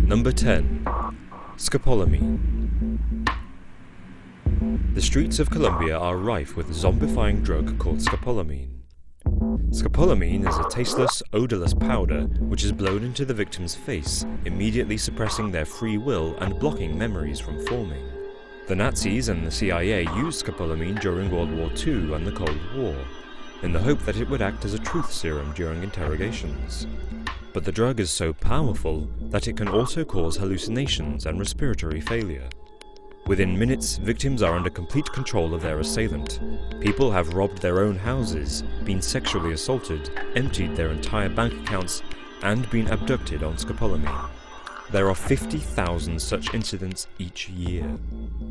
Number 10. Scopolamine. The streets of Colombia are rife with a zombifying drug called scopolamine. Scopolamine is a tasteless, odorless powder which is blown into the victim's face, immediately suppressing their free will and blocking memories from forming. The Nazis and the CIA used scopolamine during World War II and the Cold War, in the hope that it would act as a truth serum during interrogations. But the drug is so powerful that it can also cause hallucinations and respiratory failure. Within minutes, victims are under complete control of their assailant. People have robbed their own houses, been sexually assaulted, emptied their entire bank accounts, and been abducted on scopolamine. There are 50,000 such incidents each year.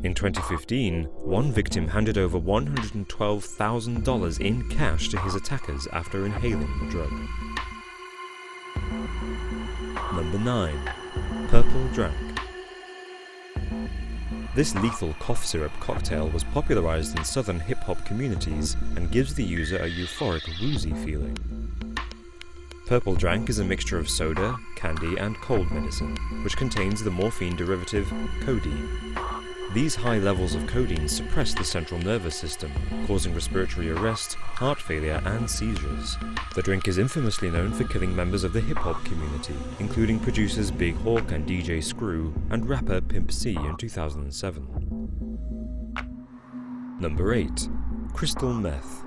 In 2015, one victim handed over $112,000 in cash to his attackers after inhaling the drug. Number 9. Purple Drank. This lethal cough syrup cocktail was popularized in southern hip-hop communities and gives the user a euphoric, woozy feeling. Purple Drank is a mixture of soda, candy, and cold medicine, which contains the morphine derivative codeine. These high levels of codeine suppress the central nervous system, causing respiratory arrest, heart failure, and seizures. The drink is infamously known for killing members of the hip-hop community, including producers Big Hawk and DJ Screw, and rapper Pimp C in 2007. Number 8. Crystal Meth.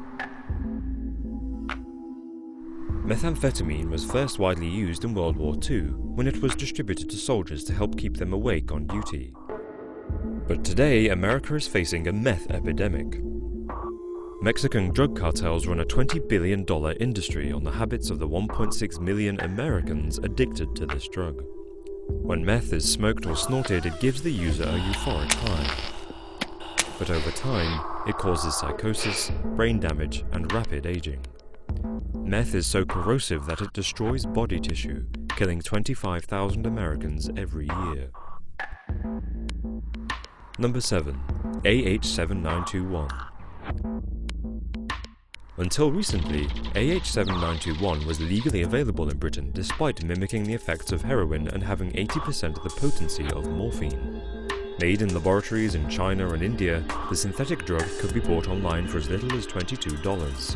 Methamphetamine was first widely used in World War II, when it was distributed to soldiers to help keep them awake on duty. But today, America is facing a meth epidemic. Mexican drug cartels run a $20 billion industry on the habits of the 1.6 million Americans addicted to this drug. When meth is smoked or snorted, it gives the user a euphoric high. But over time, it causes psychosis, brain damage, and rapid aging. Meth is so corrosive that it destroys body tissue, killing 25,000 Americans every year. Number 7. AH7921. Until recently, AH7921 was legally available in Britain despite mimicking the effects of heroin and having 80% of the potency of morphine. Made in laboratories in China and India, the synthetic drug could be bought online for as little as $22.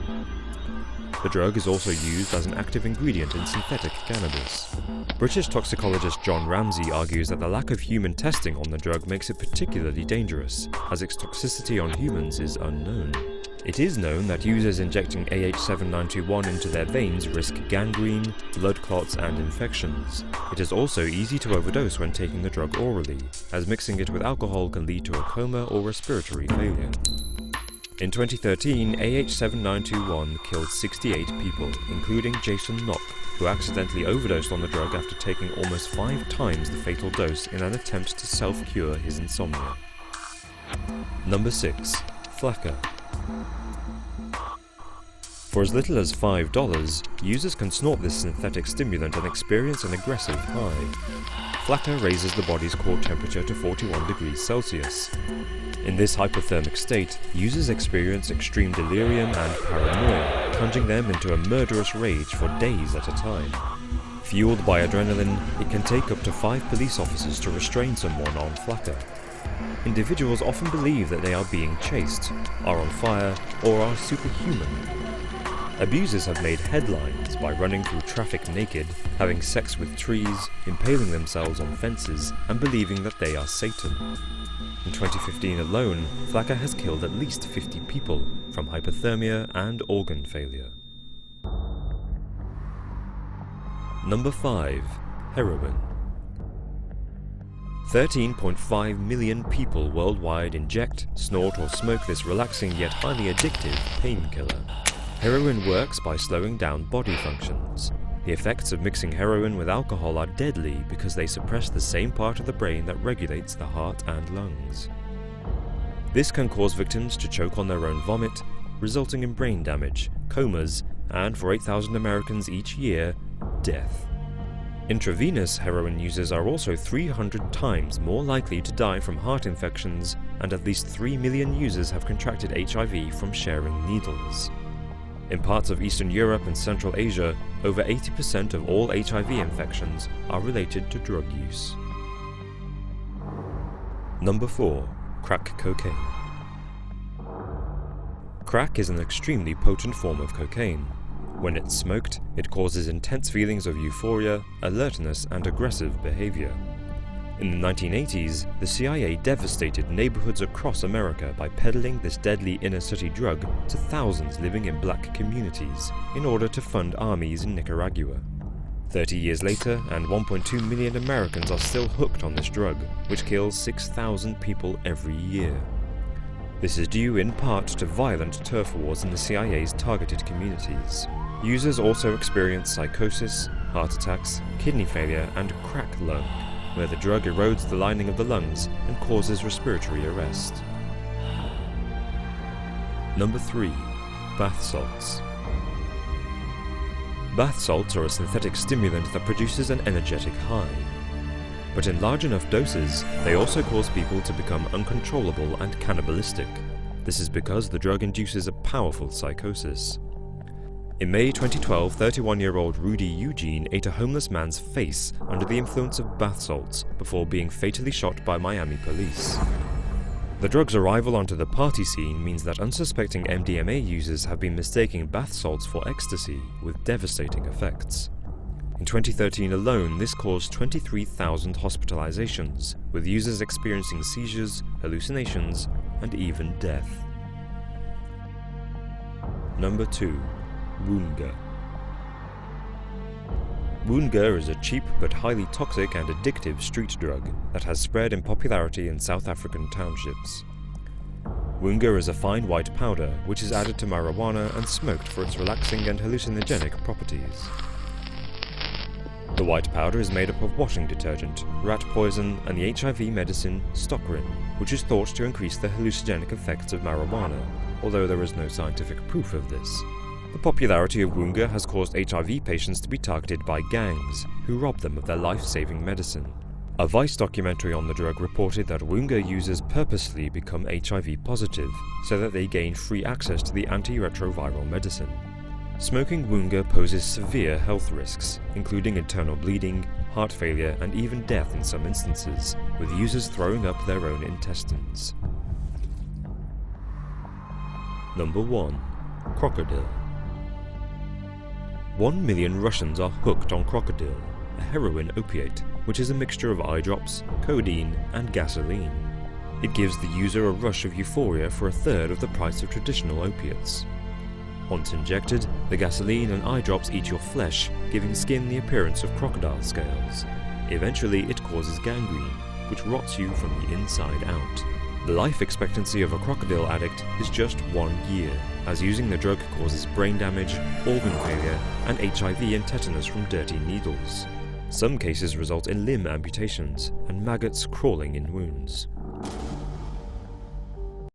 The drug is also used as an active ingredient in synthetic cannabis. British toxicologist John Ramsey argues that the lack of human testing on the drug makes it particularly dangerous, as its toxicity on humans is unknown. It is known that users injecting AH7921 into their veins risk gangrene, blood clots, and infections. It is also easy to overdose when taking the drug orally, as mixing it with alcohol can lead to a coma or respiratory failure. In 2013, AH7921 killed 68 people, including Jason Knock, who accidentally overdosed on the drug after taking almost 5 times the fatal dose in an attempt to self-cure his insomnia. Number 6. Flakka. For as little as $5, users can snort this synthetic stimulant and experience an aggressive high. Flakka raises the body's core temperature to 41 degrees Celsius. In this hypothermic state, users experience extreme delirium and paranoia, plunging them into a murderous rage for days at a time. Fueled by adrenaline, it can take up to 5 police officers to restrain someone on Flakka. Individuals often believe that they are being chased, are on fire, or are superhuman. Abusers have made headlines by running through traffic naked, having sex with trees, impaling themselves on fences, and believing that they are Satan. In 2015 alone, Flakka has killed at least 50 people from hypothermia and organ failure. Number 5. Heroin. 13.5 million people worldwide inject, snort, or smoke this relaxing yet highly addictive painkiller. Heroin works by slowing down body functions. The effects of mixing heroin with alcohol are deadly because they suppress the same part of the brain that regulates the heart and lungs. This can cause victims to choke on their own vomit, resulting in brain damage, comas, and for 8,000 Americans each year, death. Intravenous heroin users are also 300 times more likely to die from heart infections, and at least 3 million users have contracted HIV from sharing needles. In parts of Eastern Europe and Central Asia, over 80% of all HIV infections are related to drug use. Number 4. Crack cocaine. Crack is an extremely potent form of cocaine. When it's smoked, it causes intense feelings of euphoria, alertness, and aggressive behavior. In the 1980s, the CIA devastated neighborhoods across America by peddling this deadly inner-city drug to thousands living in black communities in order to fund armies in Nicaragua. 30 years later, and 1.2 million Americans are still hooked on this drug, which kills 6,000 people every year. This is due in part to violent turf wars in the CIA's targeted communities. Users also experience psychosis, heart attacks, kidney failure, and crack lung, where the drug erodes the lining of the lungs and causes respiratory arrest. Number 3. Bath salts. Bath salts are a synthetic stimulant that produces an energetic high. But in large enough doses, they also cause people to become uncontrollable and cannibalistic. This is because the drug induces a powerful psychosis. In May 2012, 31-year-old Rudy Eugene ate a homeless man's face under the influence of bath salts before being fatally shot by Miami police. The drug's arrival onto the party scene means that unsuspecting MDMA users have been mistaking bath salts for ecstasy, with devastating effects. In 2013 alone, this caused 23,000 hospitalizations, with users experiencing seizures, hallucinations, and even death. Number 2. Woonga. Woonga is a cheap but highly toxic and addictive street drug that has spread in popularity in South African townships. Woonga is a fine white powder which is added to marijuana and smoked for its relaxing and hallucinogenic properties. The white powder is made up of washing detergent, rat poison, and the HIV medicine Stockerin, which is thought to increase the hallucinogenic effects of marijuana, although there is no scientific proof of this. The popularity of Woonga has caused HIV patients to be targeted by gangs, who rob them of their life-saving medicine. A Vice documentary on the drug reported that Woonga users purposely become HIV positive, so that they gain free access to the antiretroviral medicine. Smoking Woonga poses severe health risks, including internal bleeding, heart failure, and even death in some instances, with users throwing up their own intestines. Number 1. Crocodile. 1 million Russians are hooked on crocodile, a heroin opiate, which is a mixture of eye drops, codeine, and gasoline. It gives the user a rush of euphoria for a third of the price of traditional opiates. Once injected, the gasoline and eye drops eat your flesh, giving skin the appearance of crocodile scales. Eventually, it causes gangrene, which rots you from the inside out. The life expectancy of a crocodile addict is just 1 year, as using the drug causes brain damage, organ failure, and HIV and tetanus from dirty needles. Some cases result in limb amputations and maggots crawling in wounds.